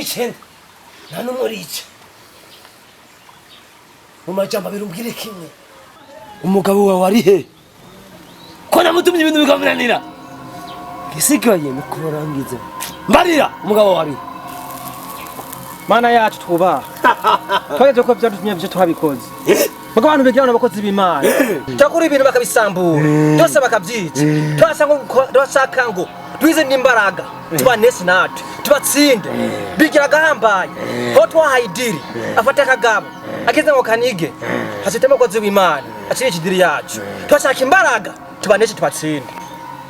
n'icyenda nta n'umurica mu majambo abiri umbwire kimwe umugabo wawe ari he ko namutumye ibintu bikamunanira gisigaye ni kurangiza mbarira umugabo wawe ari mana yacu twubaha twageze ko byadutumye byo twabikoze Bako abantu begira n'abakozi b'Imana cyakuri ibintu bakabisambura byose bakabyica twashaka ngo twize n'imbaraga tubanese natwe tubatsinde bigira gahambaye ho twahayidiri afata kagabo ageze ngo kanige hasite abakozi b'Imana acire ikidiri yacu twashaka imbaraga tubanese tubatsinde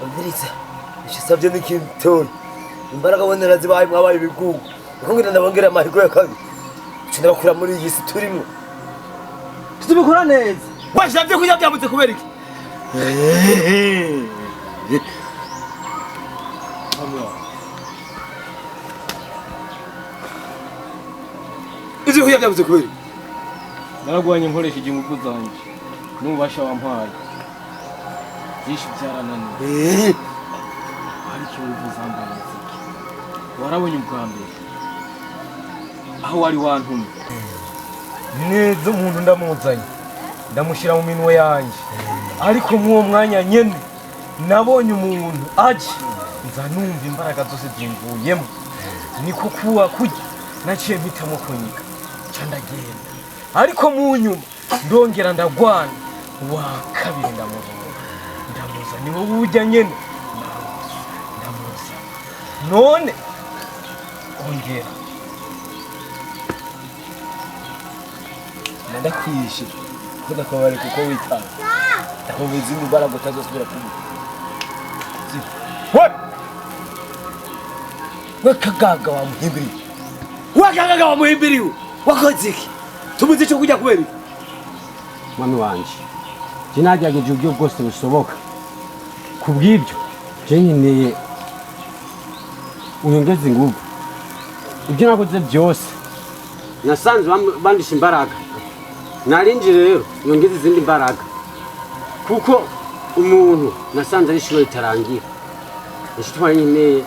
umviriza ishisabye n'ikintu imbaraga bonera zibaye mwabaye ibigugu ukongera ndabongera amahirwe ya kabiri cinabakura muri iyi si turimo tubikora neza washavye kujya byamutse kubera iki Izi kujya byamutse kubera iki naragwanye nkoresheje ingufu zanje n'ubasha wampaye byinshi byarananiye ariko ubuzambanye warabonye ubwa mbere aho wari wantumye neza umuntu ndamuzanye ndamushira mu minwe yanje ariko muwo mwanya nyene nabonye umuntu aje nza numva imbaraga zose zimvuyemo niko kuwa kujya naciye mpitamo kunyika ndagenda ariko mu nyuma ndongera ndagwana wa kabiri ndamuza ni wowe ujya nyene ndamuza none ongera ndakwishe kuda kwabari kuko witanga ndakubizi imbaraga utazosubira kunywa wakagaga wa muhimbiri wakoze iki tumuze cyo kujya kubera iki mwami wanje je nagerageje uburyo bwose bushoboka kubw'ibyo je nkeneye unyongeze ingufu ibyo nakoze byose nasanze bandisha imbaraga narinje rero yongeze izindi mbaraga kuko umuntu nasanze ari shiro itarangira ishitwa nkeneye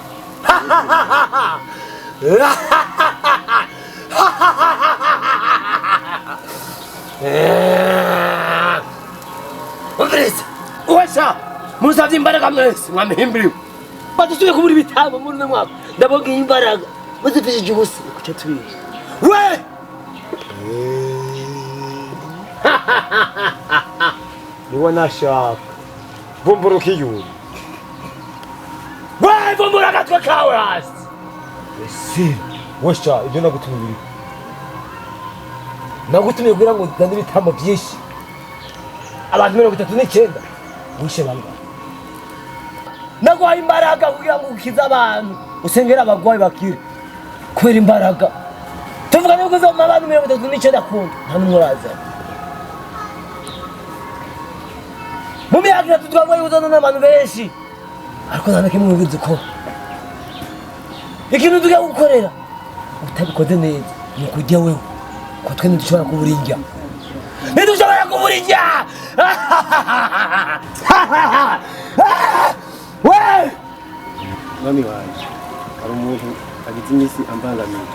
Umviriza uwasha musavye imbaraga mwese mwamihimbiriwe badusuye kubura ibitabo muri no mwaka ndabongiye imbaraga muzifishije ubusa kuca tubisha we niwe nashaka vumbura ukiyura we vumbura agatwe kawe hasi si washa ibyo nagutumye nagutumye kugira ngo utandire ibitamo byinshi abantu 39 wishe banga naguhaye imbaraga kugira ngo ukize abantu usengera abagwayi bakire kubera imbaraga tuvuga nuko zo abantu 39 akunda nta numuraza mu myaka tutwagwaye uzana n'abantu benshi ariko nta nakimwe ubizi ko ikintu tugiye gukorera utabikoze neza ni kujya wewe ko twe ntidushobora kuburinjya ntidushobora kuburinjya mwami wanje hari umuntu agize iminsi ambangamiye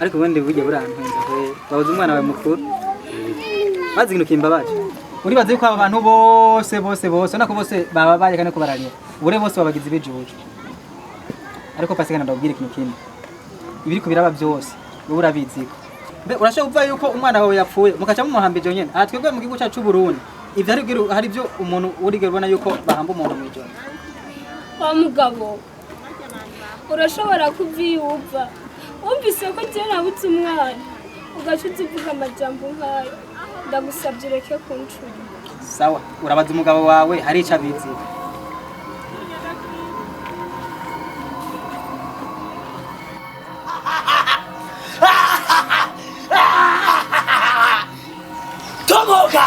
ariko ubundi burya burantunze kwe babuze umwana wawe mukuru maze ikintu kimbabaje uribaze yuko aba bantu bose nako bose baba baje kandi ko bararira ubure bose babagize ibijuju ariko pasikana ndabwira ikintu kimwe ibiri kubiraba byose wowe urabiziko urashaka kuvuga yuko umwana wawe yapfuye mukaca mumuhambije nyene twebwe mu gihugu cyacu Burundi ivyo hari byo umuntu urigera ubona yuko bahamba umuntu mu ijoro wa mugabo urashobora kuvyiyumva wumvise ko je nabutse umwana ugacuza uvuga amajambo nkayo ndagusabye reke kuncura sawa urabaza umugabo wawe hari ico abizi Tomoka!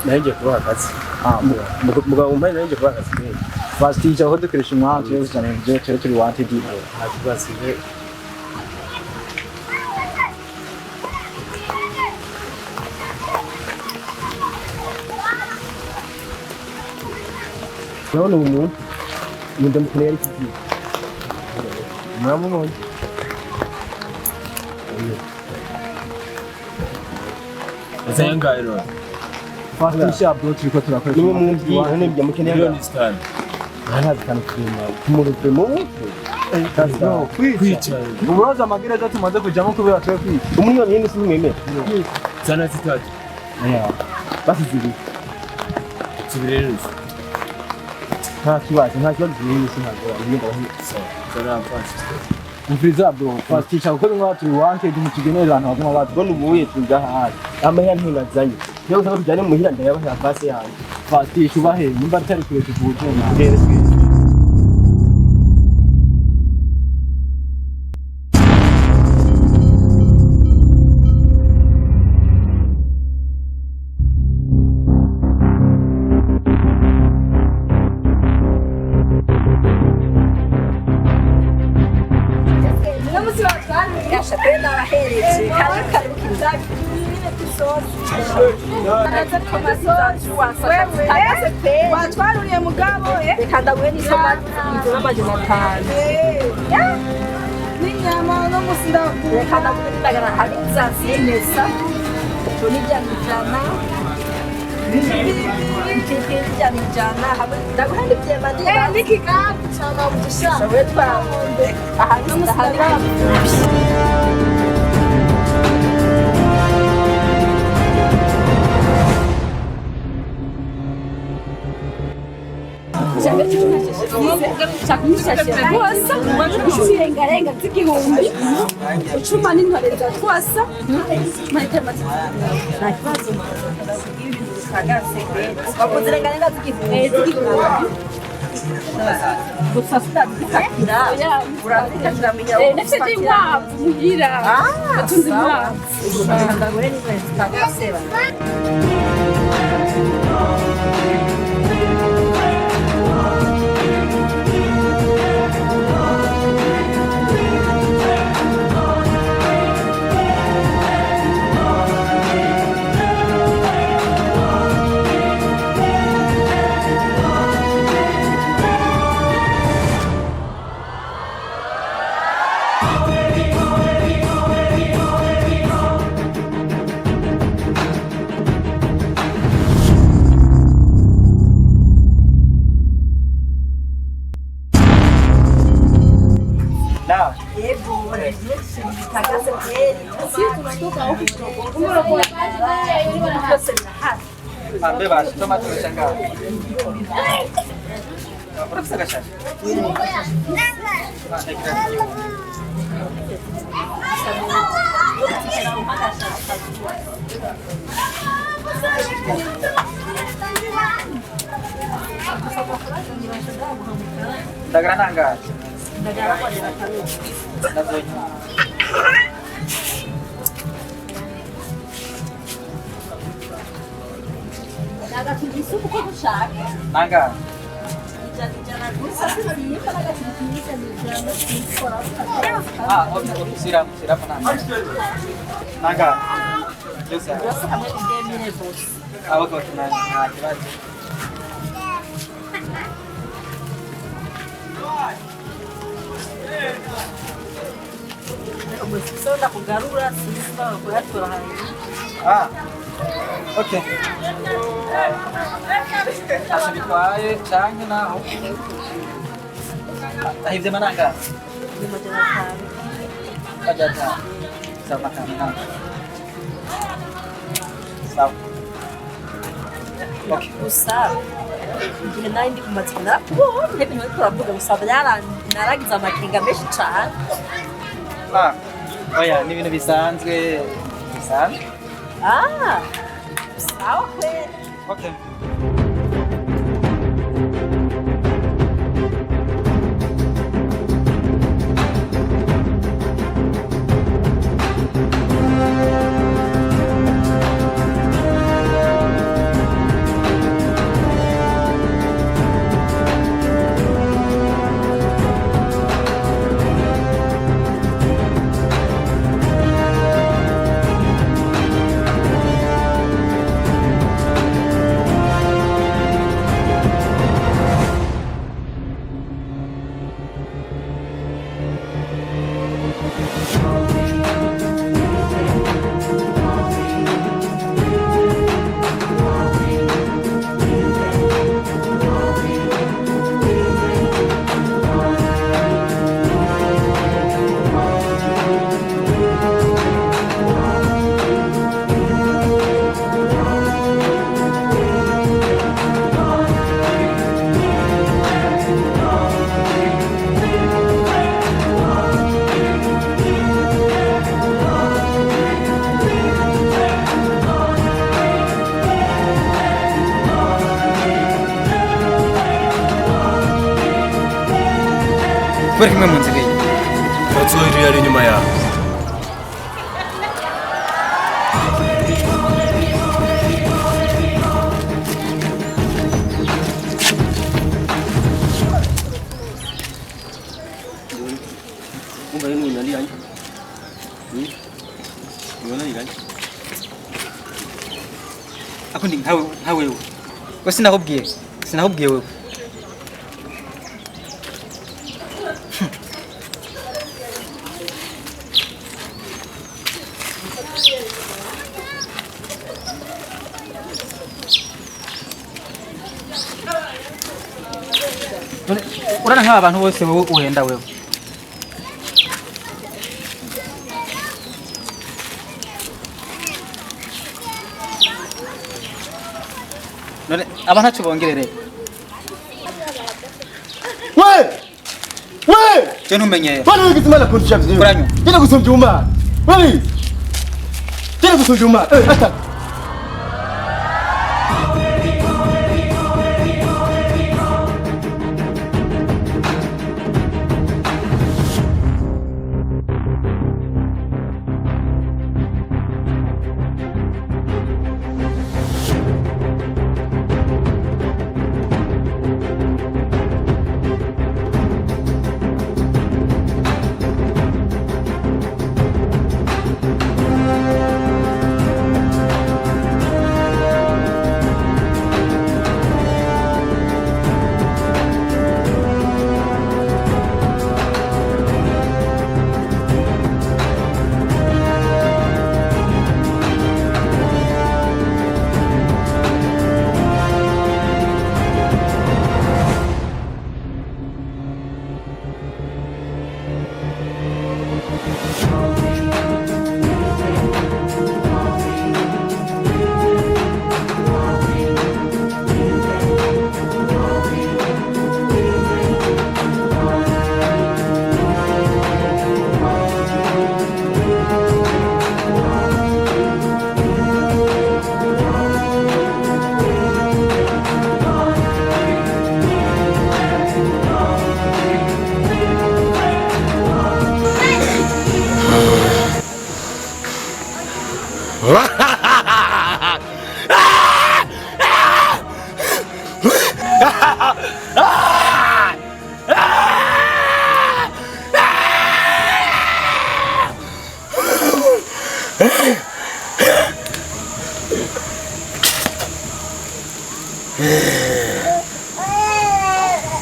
Naje kuba akazi. Mugabo umbaye naje kuba akazi. Basitija aho dukoresha umwanya cyo cyane cyo turi wanted ibo. Hakibasize. None umuntu ndamukene yari kizi. Mwamuno. Zenga ero. Fastisha bro turiko turakora. Niwe munzi hone bijya mukeneye. Million is time. Aha zikana kumurute mu. Kwica. Uburoza amagira zo tumaze kujamo kubera twe kwica. Umulio nini si mweme? Sana sitatu. Basi zibi. Tubirere. Nta kibazo zibiri sinago ibintu aho. Sana fast. Umviriza bro, fastisha kuko ngo turi wanted mu kigenera abantu baguma bati Bone ubuye tuja hayi. Amahera ntingazanye. Yo usaba tujane muhira ndayabahe afase yanjye. fastisha ubahe nimba atari kure tuvuze na. watwaruriye mugabo reka ndaguhe n'isomati n'amajana 5 n'inyama no musi ndaguha reka ndaguhe n'indagara hari nzazimesa n'ijana n'ijana hamwe ndaguhe n'ibyema n'ikikapu cyangwa udushaje wetwaronde ahari n'umusi irengarenga z'igihumbi icuma n'intore za twasa matematike nta kibazo bakoze irengarenga z'igihumbi gusa sinabikatira urazikatira menya ndetse n'inkwavu muhira batunze inkwavu ndagure n'inkweto zitagaseba byose birahari. Ambe basi tomato shanga. Urafisa gashasha. Dagara nanga. Ndagara kwa ndakaro. Nazonya. Naga tulisu uko gushaka. Nanga. Jana gusa sisi kana gatisi jana sikora. Okay, siram nanga. Nanga. Yosa. Yose hamwe n'indemire bose. Abako tunanga kibazo. Umusonda kugarura sisi bakuyatura hanze. Okay. Asa bitwaye canke naho. Ahivye mananga. Ajata. Sama kana. Sawa. Okay. Gusa igihe nari ndi kumatsina n'ibintu ariko uravuga gusa naragize amakenga menshi cane. Oya, ni ibintu bisanzwe. Sawa kweli. Okay. Kubera kimwe mu nzira ye Bazohiri yari inyuma yawe. Kumbe yenu unalia nje. Unalia nje. ako ndi nka wewe we sinakubwiye wewe urana nk'aba bantu bose wowe uhenda wewe none aba ntacyo bongerere je ntumenyeye Bana wigize imana kurusha vyo. Kuranyo. Genda gusumvya umwana. Bari. Genda gusumvya umwana. Ata.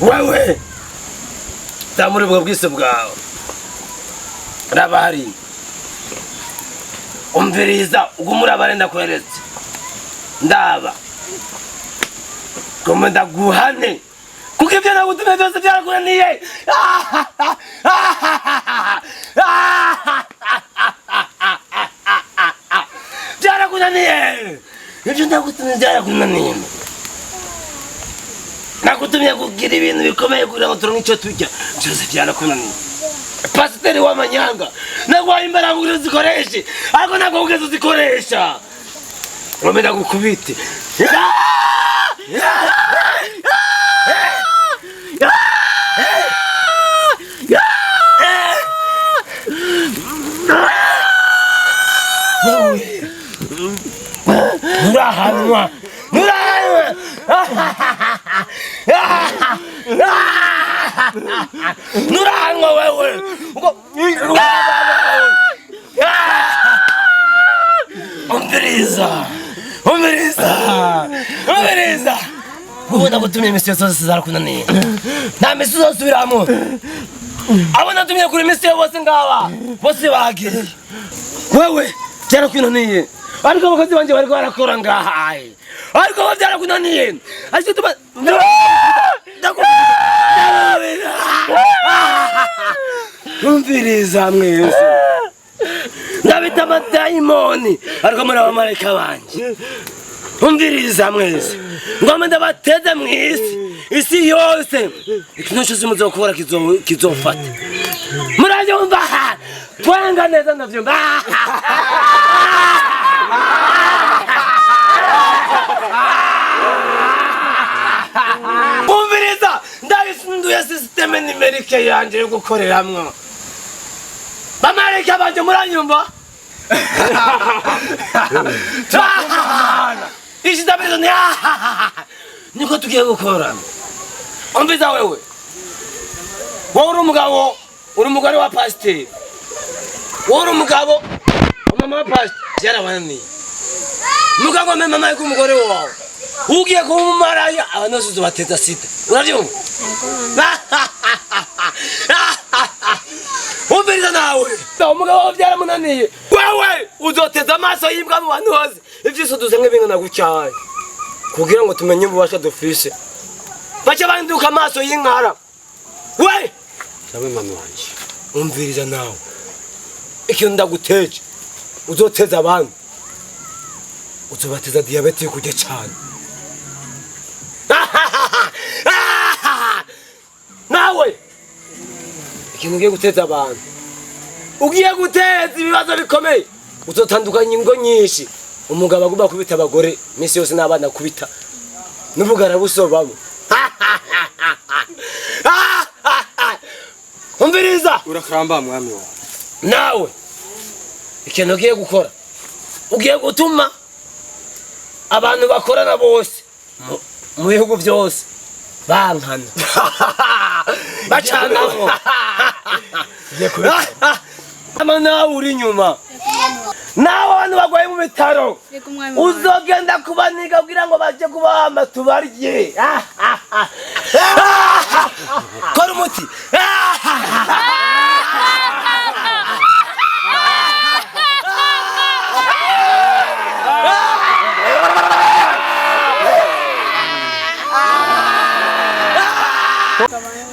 wewe tamuri bwo bwise bwawe rabari umviriza ugumura barenda kweretse ndaba koma ndaguhane kuko ibyo nagutumye byose byarakunaniye byarakunaniye ibyo nagutumye byarakunaniye nakutumye kugira ibintu bikomeye kugira ngo turonke icyo turya byose byarakunaniye pasiteri w'amanyanga nagwaye imbaraga kugira uzikoreshe ariko ntabwo ugeze uzikoresha ngomba ndagukubite nurahanwa nurahanwa wewe umviriza ubu nagutumye imisi yose zarakunaniye nta misi uzosubiramo abo natumye kuri imisi bose ngaba bose bagiye wewe byarakunaniye ariko abakozi banje bariko barakora ngahaye ariko bo byarakunaniye ariko tuba umviriza mwese ndabita amadayimoni ariko muri abamarayika banje umviriza mwese ngomba ndabateze mw'isi isi yose ikintu cyose muzokora kizofata murabyumva twanga neza ndavyumva umviriza ndabisunduye systeme nimerike yanje yo gukoreramwo bamarayika banje muranyumva ishi ndabizo niko tugiye gukora umviza wewe uri umugabo uri umugore wa pasiteri uri umugabo mama wa pasiteri yarabananiye mugabo mama yuko umugore wawe ugiye kuba umumaraya abantu bose uzobateza sida urabyumva umviriza nawe umugabo wawe byaramunaniye wewe uzoteza amaso y'imbwa mu bantu hose ivyose duze nk'ibingana gucyaye kugira ngo tumenye ububasha dufise baca banduka amaso y'inkara we sabe mama wanje umviriza nawe ikintu ndaguteje uzoteza abantu uzobateza diyabete kujya cyane nawe ikintu ugiye guteza abantu ugiye guteza ibibazo bikomeye uzotandukanya ingo nyinshi umugabo agomba kubita abagore iminsi yose n'abana kubita n'ubugara busobamo umviriza urakaramba mwami wawe nawe ikintu ugiye gukora ugiye gutuma abantu bakorana bose mu bihugu byose bankana bacanaho ama nawe uri inyuma nawe abantu bagwaye mu bitaro uzogenda kubaniga kugira ngo baje kubahamba tubarye kora umuti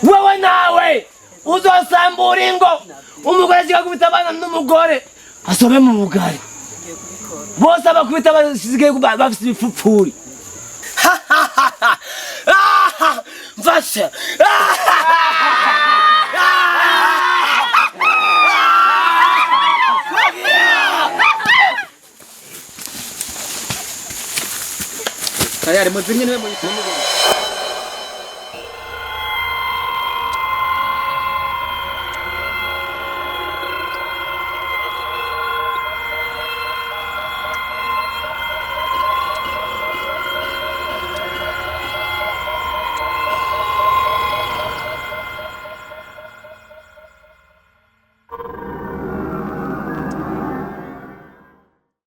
wewe nawe uzosambura ingo umugore zigakubita abana n'umugore asobe mu bugari bose abakubita basigaye bafite ibipfupfuri mfasha tayari muzinye niwe mu